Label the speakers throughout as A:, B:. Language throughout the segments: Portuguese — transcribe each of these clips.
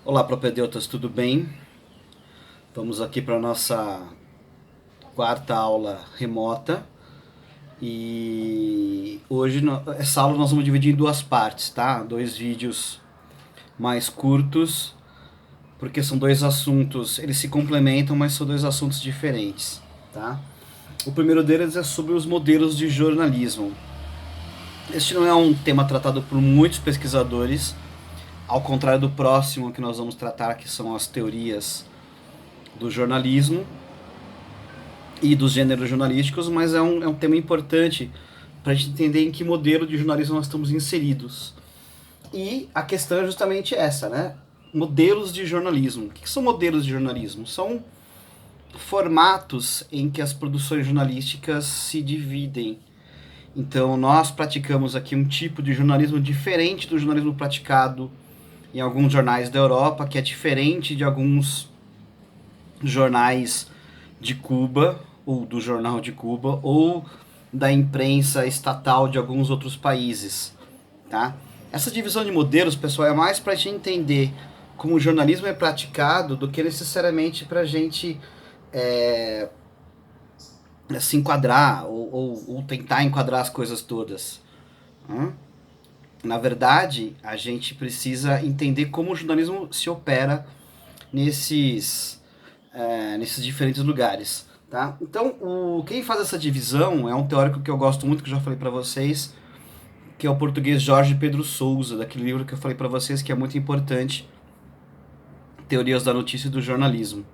A: Olá, propedeutas, tudo bem? Vamos aqui para a nossa quarta aula remota e hoje essa aula nós vamos dividir em duas partes, tá? Dois vídeos mais curtos, porque são dois assuntos, eles se complementam, mas são dois assuntos diferentes, tá? O primeiro deles é sobre os modelos de jornalismo. Este não é um tema tratado por muitos pesquisadores, ao contrário do próximo que nós vamos tratar, que são as teorias do jornalismo e dos gêneros jornalísticos, mas é um tema importante para a gente entender em que modelo de jornalismo nós estamos inseridos. E a questão é justamente essa, né? Modelos de jornalismo. O que são modelos de jornalismo? São formatos em que as produções jornalísticas se dividem. Então, nós praticamos aqui um tipo de jornalismo diferente do jornalismo praticado em alguns jornais da Europa, que é diferente de alguns jornais de Cuba, ou do Jornal de Cuba, ou da imprensa estatal de alguns outros países, tá? Essa divisão de modelos, pessoal, é mais para a gente entender como o jornalismo é praticado do que necessariamente para a gente se enquadrar ou tentar enquadrar as coisas todas. Na verdade, a gente precisa entender como o jornalismo se opera nesses diferentes lugares. Tá? Então, quem faz essa divisão é um teórico que eu gosto muito, que eu já falei para vocês, que é o português Jorge Pedro Sousa, daquele livro que eu falei para vocês que é muito importante, Teorias da Notícia e do Jornalismo.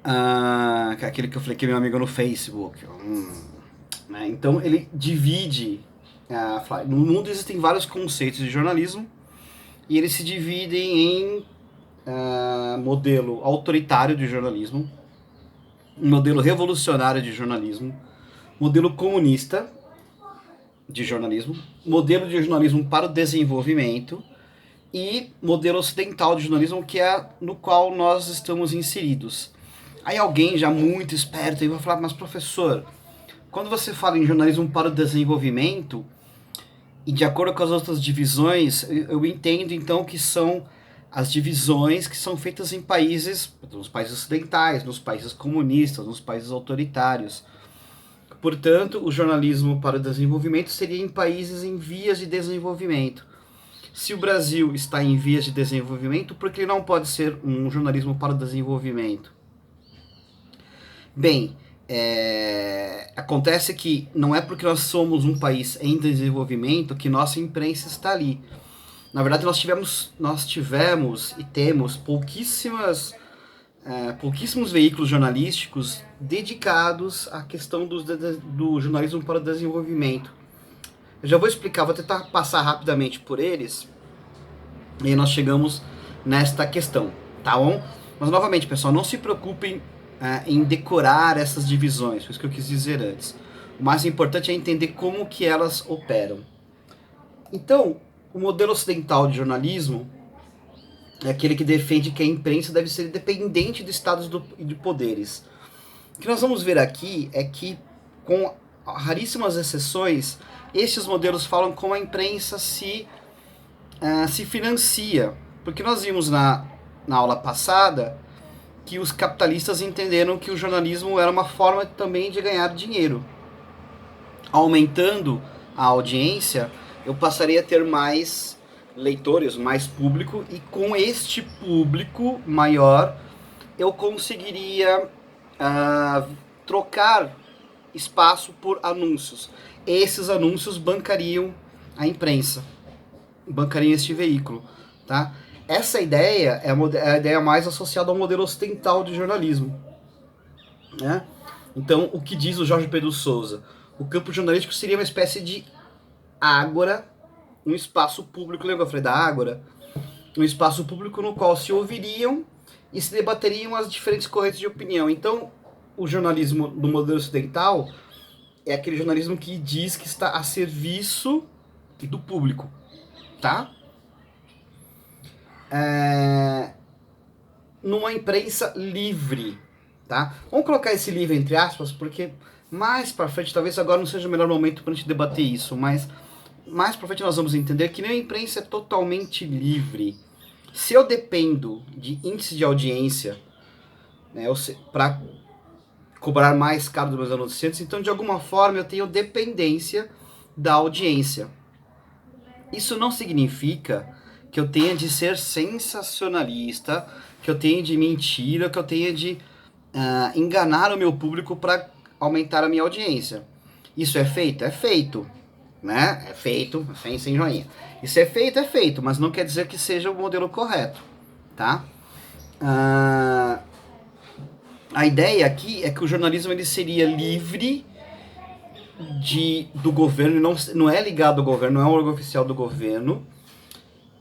A: Que é aquele que eu falei que é meu amigo no Facebook. Né? Então, ele divide... no mundo existem vários conceitos de jornalismo e eles se dividem em modelo autoritário de jornalismo, modelo revolucionário de jornalismo, modelo comunista de jornalismo, modelo de jornalismo para o desenvolvimento e modelo ocidental de jornalismo, que é no qual nós estamos inseridos. Aí alguém já muito esperto vai falar, mas professor, quando você fala em jornalismo para o desenvolvimento, e de acordo com as outras divisões, eu entendo então que são as divisões que são feitas em países, nos países ocidentais, nos países comunistas, nos países autoritários. Portanto, o jornalismo para o desenvolvimento seria em países em vias de desenvolvimento. Se o Brasil está em vias de desenvolvimento, por que não pode ser um jornalismo para o desenvolvimento? Bem, acontece que não é porque nós somos um país em desenvolvimento que nossa imprensa está ali. Na verdade, nós tivemos e temos pouquíssimos veículos jornalísticos dedicados à questão do jornalismo para o desenvolvimento. Eu já vou explicar, vou tentar passar rapidamente por eles, e aí nós chegamos nesta questão, tá bom? Mas, novamente, pessoal, não se preocupem em decorar essas divisões, foi isso que eu quis dizer antes. O mais importante é entender como que elas operam. Então, o modelo ocidental de jornalismo é aquele que defende que a imprensa deve ser independente dos estados e de poderes. O que nós vamos ver aqui é que, com raríssimas exceções, estes modelos falam como a imprensa se financia. Porque nós vimos na aula passada que os capitalistas entenderam que o jornalismo era uma forma também de ganhar dinheiro. Aumentando a audiência, eu passaria a ter mais leitores, mais público, e com este público maior eu conseguiria trocar espaço por anúncios. Esses anúncios bancariam a imprensa, bancariam este veículo, tá? Essa ideia é a ideia mais associada ao modelo ocidental de jornalismo, né? Então, o que diz o Jorge Pedro Sousa? O campo jornalístico seria uma espécie de ágora, um espaço público, lembra que eu falei da ágora? Um espaço público no qual se ouviriam e se debateriam as diferentes correntes de opinião. Então, o jornalismo do modelo ocidental é aquele jornalismo que diz que está a serviço do público, tá? Numa imprensa livre, tá? Vamos colocar esse livre entre aspas, porque mais pra frente, talvez agora não seja o melhor momento pra gente debater isso, mas mais pra frente nós vamos entender que nem a imprensa é totalmente livre. Se eu dependo de índice de audiência, né, para cobrar mais caro dos meus anunciantes, então de alguma forma eu tenho dependência da audiência. Isso não significa que eu tenha de ser sensacionalista, que eu tenha de mentir, que eu tenha de enganar o meu público para aumentar a minha audiência. Isso é feito? É feito. Né? É feito, sem joinha. Isso é feito, mas não quer dizer que seja o modelo correto. Tá? A ideia aqui é que o jornalismo ele seria livre do governo, não é ligado ao governo, não é um órgão oficial do governo,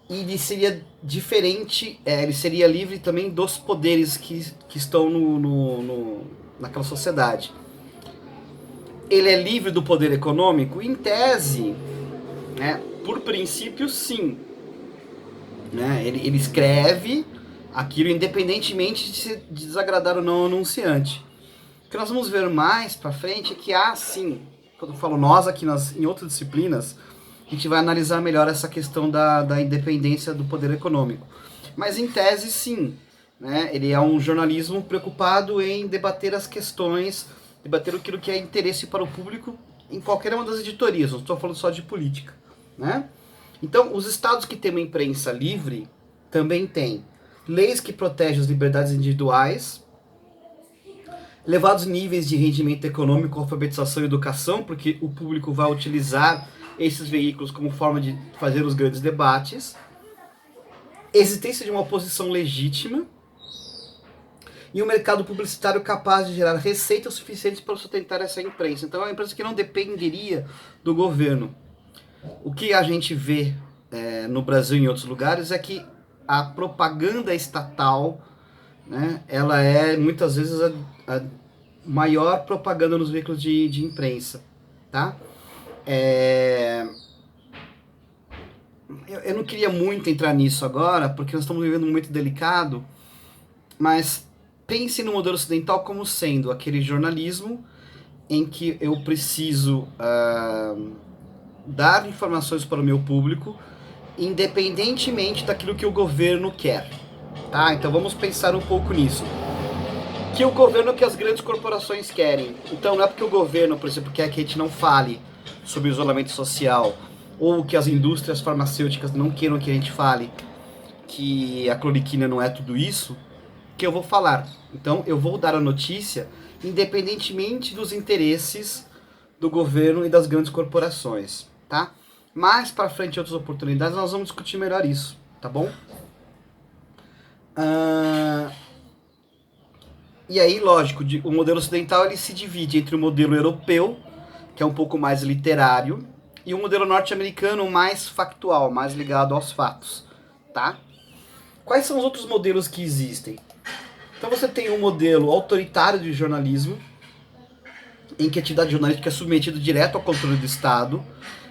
A: e ele seria diferente, ele seria livre também dos poderes que estão naquela sociedade. Ele é livre do poder econômico? Em tese, né, por princípio, sim. Né, ele escreve aquilo independentemente de desagradar ou não o anunciante. O que nós vamos ver mais pra frente é que sim, quando eu falo nós aqui em outras disciplinas, a gente vai analisar melhor essa questão da independência do poder econômico. Mas em tese, sim. Né, ele é um jornalismo preocupado em debater as questões, debater aquilo que é interesse para o público em qualquer uma das editorias, não estou falando só de política. Né? Então, os estados que têm uma imprensa livre também têm leis que protegem as liberdades individuais, elevados níveis de rendimento econômico, alfabetização e educação, porque o público vai utilizar esses veículos como forma de fazer os grandes debates, existência de uma oposição legítima e um mercado publicitário capaz de gerar receitas suficientes para sustentar essa imprensa. Então é uma imprensa que não dependeria do governo. O que a gente vê no Brasil e em outros lugares é que a propaganda estatal, né, ela é muitas vezes a maior propaganda nos veículos de imprensa. Tá? Eu não queria muito entrar nisso agora, porque nós estamos vivendo um momento delicado, mas pense no modelo ocidental como sendo aquele jornalismo em que eu preciso dar informações para o meu público, independentemente daquilo que o governo quer. Tá? Então vamos pensar um pouco nisso. Que o governo, que as grandes corporações querem. Então não é porque o governo, por exemplo, quer que a gente não fale sobre o isolamento social, ou que as indústrias farmacêuticas não queiram que a gente fale que a cloroquina não é tudo isso, que eu vou falar. Então eu vou dar a notícia independentemente dos interesses do governo e das grandes corporações, tá? Mais para frente, em outras oportunidades, nós vamos discutir melhor isso, tá bom? E aí, lógico, o modelo ocidental ele se divide entre o modelo europeu, que é um pouco mais literário, e o modelo norte-americano mais factual, mais ligado aos fatos, tá? Quais são os outros modelos que existem? Então você tem um modelo autoritário de jornalismo, em que a atividade jornalística é submetida direto ao controle do Estado.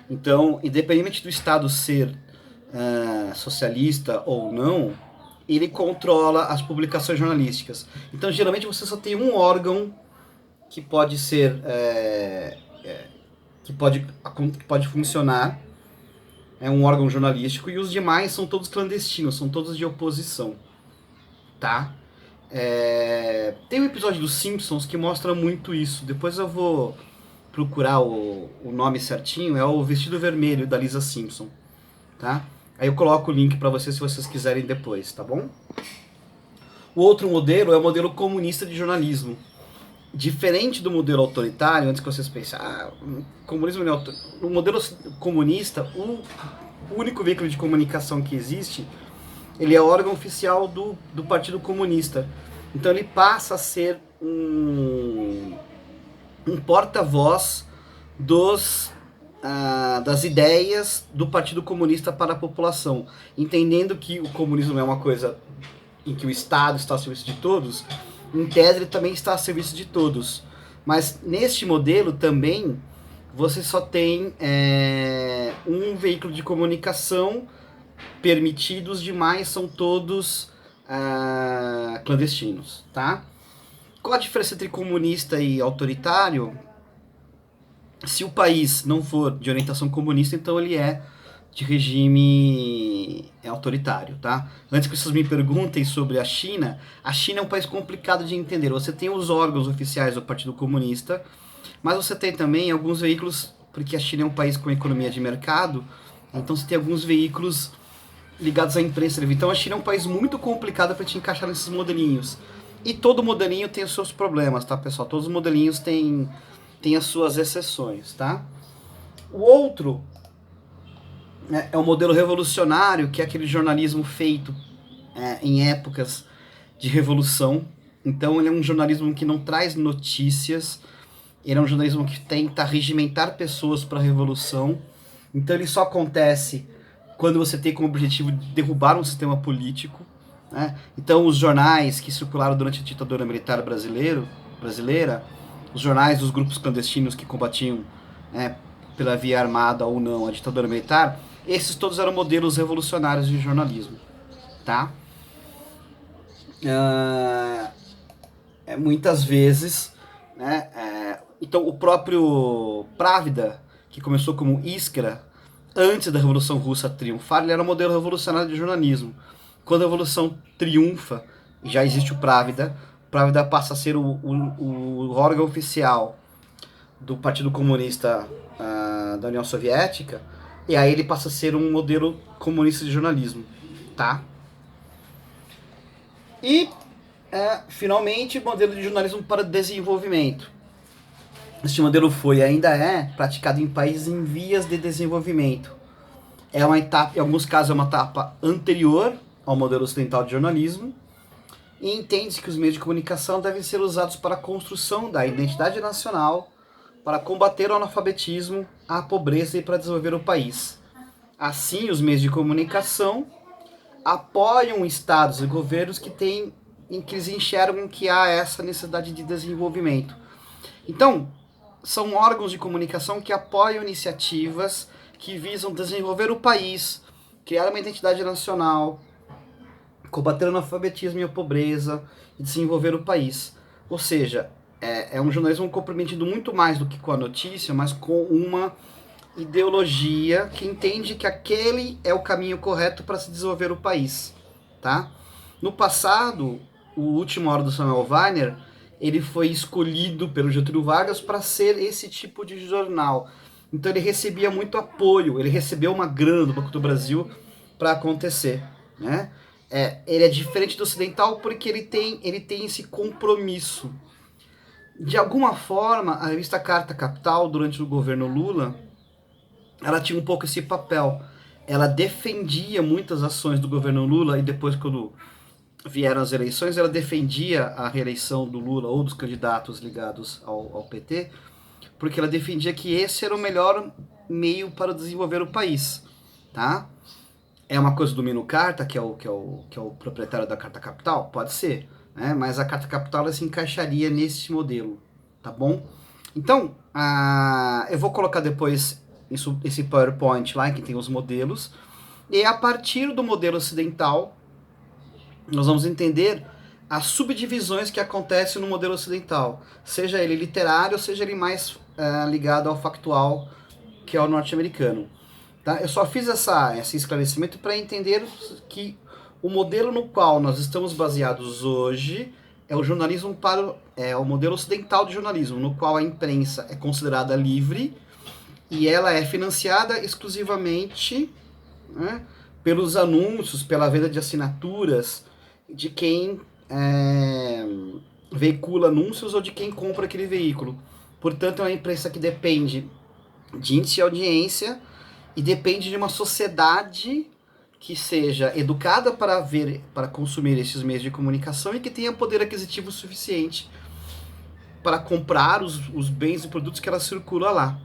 A: Então, independente do Estado ser socialista ou não, ele controla as publicações jornalísticas. Então, geralmente você só tem um órgão que pode ser que pode funcionar, é um órgão jornalístico, e os demais são todos clandestinos, são todos de oposição, tá? Tem um episódio dos Simpsons que mostra muito isso. Depois eu vou procurar o nome certinho. É o Vestido Vermelho, da Lisa Simpson, tá? Aí eu coloco o link para vocês se vocês quiserem depois, tá bom? O outro modelo é o modelo comunista de jornalismo. Diferente do modelo autoritário, antes que vocês pensem, comunismo não é no modelo comunista, o único veículo de comunicação que existe, ele é órgão oficial do Partido Comunista. Então ele passa a ser um porta-voz das ideias do Partido Comunista para a população. Entendendo que o comunismo é uma coisa em que o Estado está a serviço de todos, em tese ele também está a serviço de todos. Mas neste modelo também você só tem um veículo de comunicação permitido, os demais são todos clandestinos, tá? Qual a diferença entre comunista e autoritário? Se o país não for de orientação comunista, então ele é de regime autoritário, tá? Antes que vocês me perguntem sobre a China é um país complicado de entender. Você tem os órgãos oficiais do Partido Comunista, mas você tem também alguns veículos, porque a China é um país com economia de mercado, então você tem alguns veículos ligados à imprensa. Então a China é um país muito complicado para te encaixar nesses modelinhos. E todo modelinho tem os seus problemas, tá, pessoal? Todos os modelinhos têm as suas exceções, tá? O outro é o modelo revolucionário, que é aquele jornalismo feito em épocas de revolução. Então ele é um jornalismo que não traz notícias, ele é um jornalismo que tenta regimentar pessoas para a revolução. Então ele só acontece quando você tem como objetivo derrubar um sistema político, né? Então os jornais que circularam durante a ditadura militar brasileira, os jornais dos grupos clandestinos que combatiam pela via armada ou não a ditadura militar, esses todos eram modelos revolucionários de jornalismo, tá? Muitas vezes, né? Então o próprio Pravda, que começou como Iskra, antes da Revolução Russa triunfar, ele era um modelo revolucionário de jornalismo. Quando a Revolução triunfa, já existe o Pravda passa a ser o órgão oficial do Partido Comunista da União Soviética, e aí ele passa a ser um modelo comunista de jornalismo, tá? E, finalmente, modelo de jornalismo para desenvolvimento. Este modelo foi e ainda é praticado em países em vias de desenvolvimento. É uma etapa, em alguns casos é uma etapa anterior ao modelo ocidental de jornalismo, e entende-se que os meios de comunicação devem ser usados para a construção da identidade nacional, para combater o analfabetismo, a pobreza e para desenvolver o país. Assim, os meios de comunicação apoiam estados e governos em que eles enxergam que há essa necessidade de desenvolvimento. Então, são órgãos de comunicação que apoiam iniciativas que visam desenvolver o país, criar uma identidade nacional, combater o analfabetismo e a pobreza e desenvolver o país. Ou seja, é um jornalismo comprometido muito mais do que com a notícia, mas com uma ideologia que entende que aquele é o caminho correto para se desenvolver o país, tá? No passado, o Última Hora do Samuel Weiner, ele foi escolhido pelo Getúlio Vargas para ser esse tipo de jornal. Então ele recebia muito apoio, ele recebeu uma grana do Banco do Brasil para acontecer, né? Ele é diferente do ocidental porque ele tem esse compromisso. De alguma forma, a revista Carta Capital, durante o governo Lula, ela tinha um pouco esse papel. Ela defendia muitas ações do governo Lula e depois, quando vieram as eleições, ela defendia a reeleição do Lula ou dos candidatos ligados ao PT, porque ela defendia que esse era o melhor meio para desenvolver o país, tá? É uma coisa do Mino Carta, que é o proprietário da Carta Capital? Pode ser, né? Mas a Carta Capital ela se encaixaria nesse modelo, tá bom? Então, eu vou colocar depois esse PowerPoint lá, que tem os modelos, e a partir do modelo ocidental, nós vamos entender as subdivisões que acontecem no modelo ocidental, seja ele literário, seja ele mais ligado ao factual, que é o norte-americano. Tá? Eu só fiz esse esclarecimento para entender que o modelo no qual nós estamos baseados hoje é o jornalismo o modelo ocidental de jornalismo, no qual a imprensa é considerada livre e ela é financiada exclusivamente, né, pelos anúncios, pela venda de assinaturas de quem veicula anúncios ou de quem compra aquele veículo. Portanto, é uma imprensa que depende de índice de audiência e depende de uma sociedade que seja educada para consumir esses meios de comunicação e que tenha poder aquisitivo suficiente para comprar os bens e produtos que ela circula lá.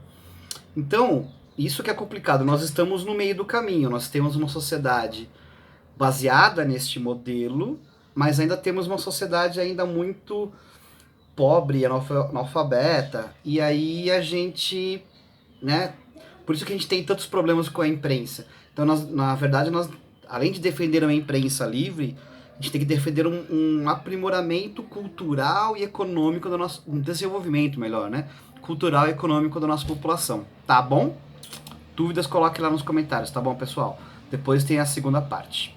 A: Então, isso que é complicado. Nós estamos no meio do caminho. Nós temos uma sociedade baseada neste modelo, mas ainda temos uma sociedade ainda muito pobre, analfabeta, e aí a gente, né, por isso que a gente tem tantos problemas com a imprensa. Então, na verdade, além de defender uma imprensa livre, a gente tem que defender um aprimoramento cultural e econômico um desenvolvimento melhor, né, cultural e econômico da nossa população, tá bom? Dúvidas, coloque lá nos comentários, tá bom, pessoal? Depois tem a segunda parte.